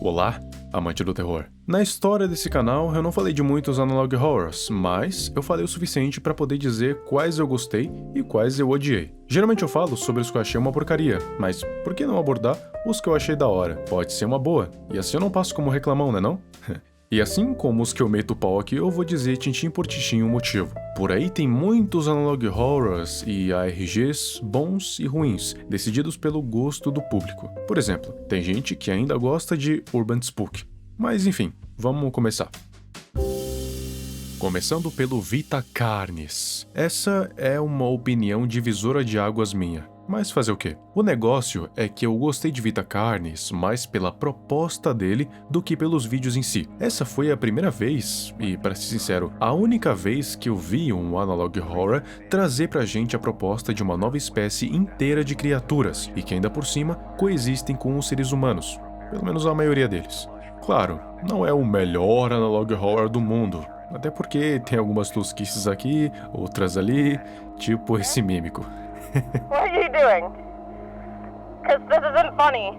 Olá, amante do terror. Na história desse canal eu não falei de muitos analog horrors, mas eu falei o suficiente para poder dizer quais eu gostei e quais eu odiei. Geralmente eu falo sobre os que eu achei uma porcaria, mas por que não abordar os que eu achei da hora? Pode ser uma boa, e assim eu não passo como reclamão, né não? E assim como os que eu meto o pau aqui, eu vou dizer tintim por tintim o motivo. Por aí tem muitos analog horrors e ARGs bons e ruins, decididos pelo gosto do público. Por exemplo, tem gente que ainda gosta de Urban Spook. Mas enfim, vamos começar. Começando pelo Vita Carnis. Essa é uma opinião divisora de águas minha. Mas fazer o quê? O negócio é que eu gostei de Vita Carnis mais pela proposta dele do que pelos vídeos em si. Essa foi a primeira vez, e para ser sincero, a única vez que eu vi um analog horror trazer pra gente a proposta de uma nova espécie inteira de criaturas, e que ainda por cima coexistem com os seres humanos, pelo menos a maioria deles. Claro, não é o melhor analog horror do mundo, até porque tem algumas tosquices aqui, outras ali, tipo esse mímico. What are you doing? Because this isn't funny.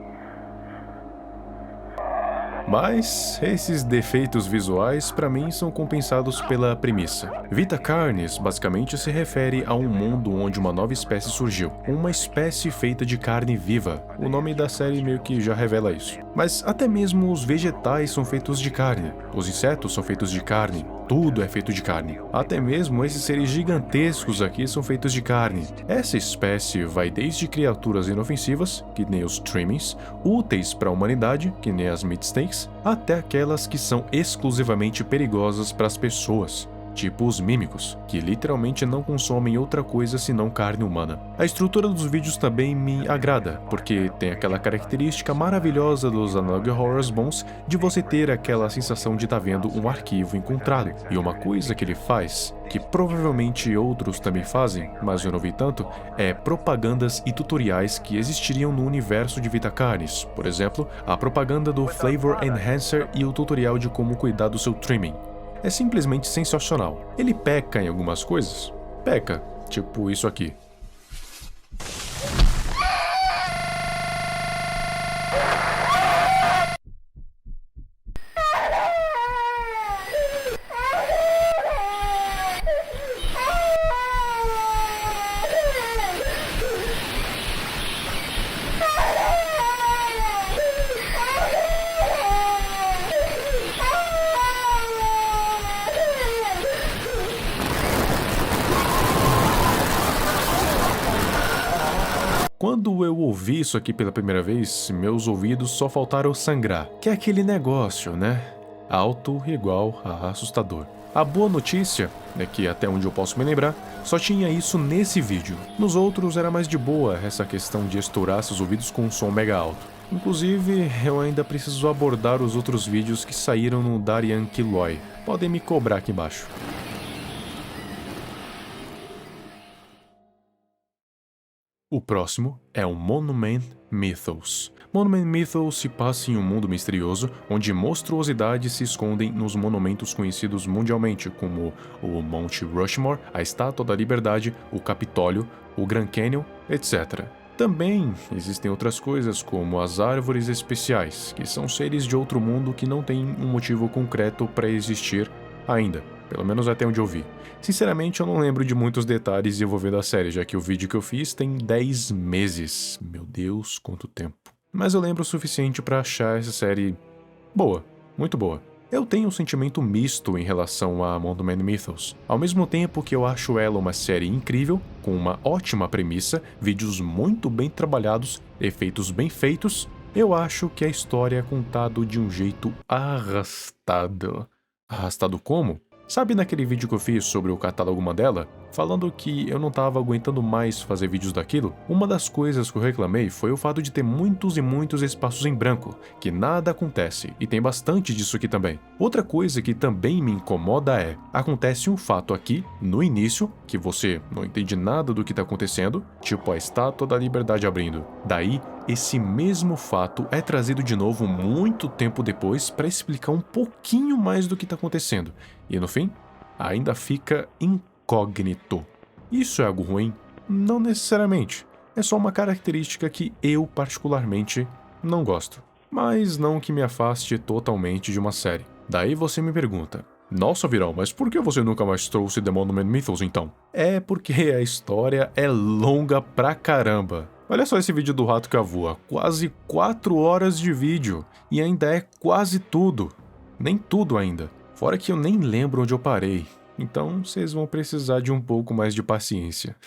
Mas esses defeitos visuais pra mim são compensados pela premissa. Vita Carnis basicamente se refere a um mundo onde uma nova espécie surgiu, uma espécie feita de carne viva. O nome da série meio que já revela isso. Mas até mesmo os vegetais são feitos de carne, os insetos são feitos de carne, tudo é feito de carne. Até mesmo esses seres gigantescos aqui são feitos de carne. Essa espécie vai desde criaturas inofensivas, que nem os Trimmings, úteis para a humanidade, que nem as Meat Snakes, até aquelas que são exclusivamente perigosas para as pessoas, tipo os mímicos, que literalmente não consomem outra coisa senão carne humana. A estrutura dos vídeos também me agrada, porque tem aquela característica maravilhosa dos analog horrors bons de você ter aquela sensação de estar vendo um arquivo encontrado. E uma coisa que ele faz, que provavelmente outros também fazem, mas eu não vi tanto, é propagandas e tutoriais que existiriam no universo de Vita Carnis. Por exemplo, a propaganda do Flavor Enhancer e o tutorial de como cuidar do seu trimming. É simplesmente sensacional. Ele peca em algumas coisas? Peca, tipo isso aqui. Quando eu ouvi isso aqui pela primeira vez, meus ouvidos só faltaram sangrar, que é aquele negócio, né? Alto igual a assustador. A boa notícia é que, até onde eu posso me lembrar, só tinha isso nesse vídeo. Nos outros era mais de boa essa questão de estourar seus ouvidos com um som mega alto. Inclusive, eu ainda preciso abordar os outros vídeos que saíram no Darian Killoy. Podem me cobrar aqui embaixo. O próximo é o Monument Mythos. Monument Mythos se passa em um mundo misterioso, onde monstruosidades se escondem nos monumentos conhecidos mundialmente, como o Monte Rushmore, a Estátua da Liberdade, o Capitólio, o Grand Canyon, etc. Também existem outras coisas, como as Árvores Especiais, que são seres de outro mundo que não têm um motivo concreto para existir ainda. Pelo menos até onde eu vi. Sinceramente, eu não lembro de muitos detalhes envolvendo a série, já que o vídeo que eu fiz tem 10 meses. Meu Deus, quanto tempo. Mas eu lembro o suficiente pra achar essa série boa, muito boa. Eu tenho um sentimento misto em relação a Monument Mythos. Ao mesmo tempo que eu acho ela uma série incrível, com uma ótima premissa, vídeos muito bem trabalhados, efeitos bem feitos, eu acho que a história é contada de um jeito arrastado. Arrastado como? Sabe naquele vídeo que eu fiz sobre o catálogo Mandela? Falando que eu não tava aguentando mais fazer vídeos daquilo? Uma das coisas que eu reclamei foi o fato de ter muitos e muitos espaços em branco, que nada acontece, e tem bastante disso aqui também. Outra coisa que também me incomoda é, acontece um fato aqui, no início, que você não entende nada do que tá acontecendo, tipo a Estátua da Liberdade abrindo. Daí, esse mesmo fato é trazido de novo muito tempo depois para explicar um pouquinho mais do que tá acontecendo. E no fim, ainda fica incógnito. Isso é algo ruim? Não necessariamente. É só uma característica que eu particularmente não gosto. mas não que me afaste totalmente de uma série. Daí você me pergunta: nossa, Virão, mas por que você nunca mais trouxe The Monument Mythos então? É porque a história é longa pra caramba. Olha só esse vídeo do rato que voa, quase 4 horas de vídeo, e ainda é quase tudo. Nem tudo ainda. Fora que eu nem lembro onde eu parei, então vocês vão precisar de um pouco mais de paciência.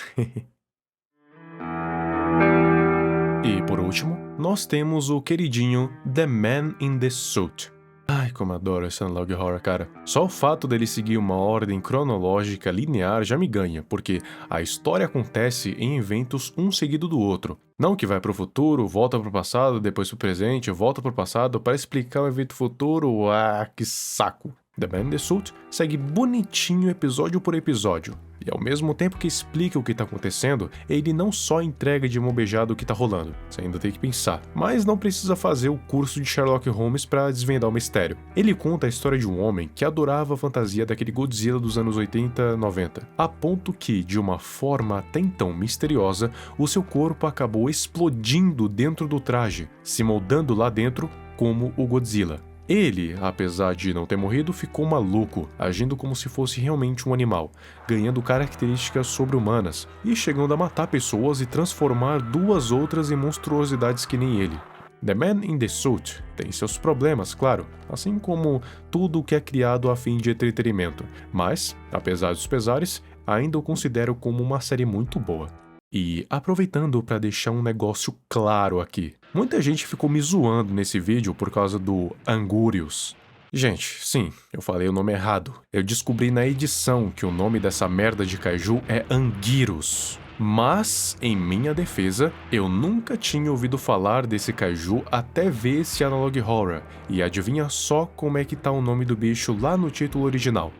E por último, nós temos o queridinho The Man in the Suit. Ai, como adoro esse analog horror, cara. Só o fato dele seguir uma ordem cronológica linear já me ganha, porque a história acontece em eventos um seguido do outro. Não que vai pro futuro, volta pro passado, depois pro presente, volta pro passado para explicar o evento futuro. Ah, que saco. The Man in the Suit segue bonitinho episódio por episódio, e ao mesmo tempo que explica o que tá acontecendo, ele não só entrega de mão beijada o que tá rolando, você ainda tem que pensar, mas não precisa fazer o curso de Sherlock Holmes pra desvendar o mistério. Ele conta a história de um homem que adorava a fantasia daquele Godzilla dos anos 80, 90, a ponto que, de uma forma até então misteriosa, o seu corpo acabou explodindo dentro do traje, se moldando lá dentro como o Godzilla. Ele, apesar de não ter morrido, ficou maluco, agindo como se fosse realmente um animal, ganhando características sobre-humanas e chegando a matar pessoas e transformar 2 outras em monstruosidades que nem ele. The Man in the Suit tem seus problemas, claro, assim como tudo o que é criado a fim de entretenimento, mas, apesar dos pesares, ainda o considero como uma série muito boa. E aproveitando para deixar um negócio claro aqui, muita gente ficou me zoando nesse vídeo por causa do Angúrios. Gente, sim, eu falei o nome errado. Eu descobri na edição que o nome dessa merda de kaiju é Anguirus. Mas, em minha defesa, eu nunca tinha ouvido falar desse kaiju até ver esse analog horror, e adivinha só como é que tá o nome do bicho lá no título original.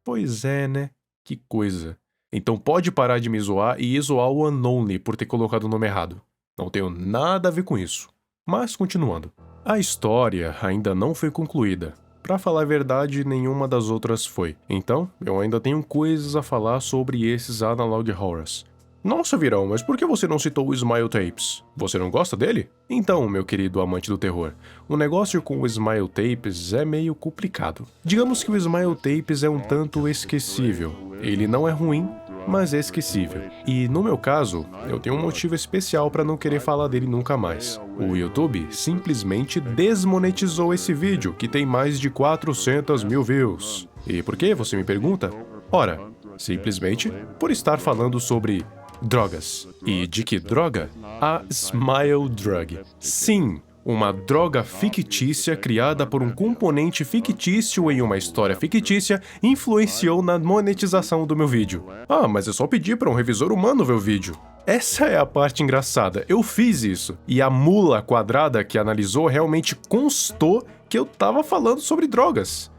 Pois é, né? Que coisa. Então pode parar de me zoar e zoar o Unknownly por ter colocado o nome errado. Não tenho nada a ver com isso. Mas continuando. A história ainda não foi concluída. Pra falar a verdade, nenhuma das outras foi. Então, eu ainda tenho coisas a falar sobre esses analog horrors. Nossa, Virão, mas por que você não citou o Smile Tapes? Você não gosta dele? Então, meu querido amante do terror, o negócio com o Smile Tapes é meio complicado. Digamos que o Smile Tapes é um tanto esquecível. Ele não é ruim, mas é esquecível. E no meu caso, eu tenho um motivo especial para não querer falar dele nunca mais. O YouTube simplesmente desmonetizou esse vídeo, que tem mais de 400 mil views. E por que, você me pergunta? Ora, simplesmente por estar falando sobre drogas. E de que droga? A Smile Drug. Sim, uma droga fictícia criada por um componente fictício em uma história fictícia influenciou na monetização do meu vídeo. Ah, mas eu só pedi para um revisor humano ver o vídeo. Essa é a parte engraçada, eu fiz isso, e a mula quadrada que analisou realmente constou que eu tava falando sobre drogas.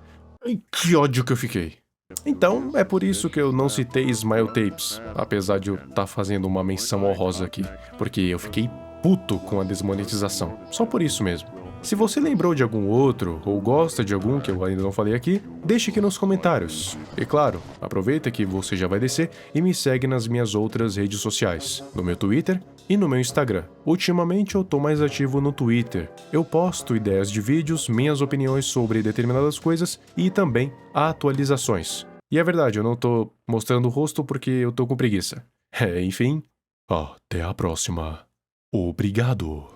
Ai, que ódio que eu fiquei. Então, é por isso que eu não citei Smile Tapes, apesar de eu estar fazendo uma menção honrosa aqui, porque eu fiquei puto com a desmonetização, só por isso mesmo. Se você lembrou de algum outro, ou gosta de algum que eu ainda não falei aqui, deixe aqui nos comentários. E claro, aproveita que você já vai descer e me segue nas minhas outras redes sociais, no meu Twitter e no meu Instagram. Ultimamente eu tô mais ativo no Twitter. Eu posto ideias de vídeos, minhas opiniões sobre determinadas coisas e também atualizações. E é verdade, eu não tô mostrando o rosto porque eu tô com preguiça. Enfim, até a próxima. Obrigado.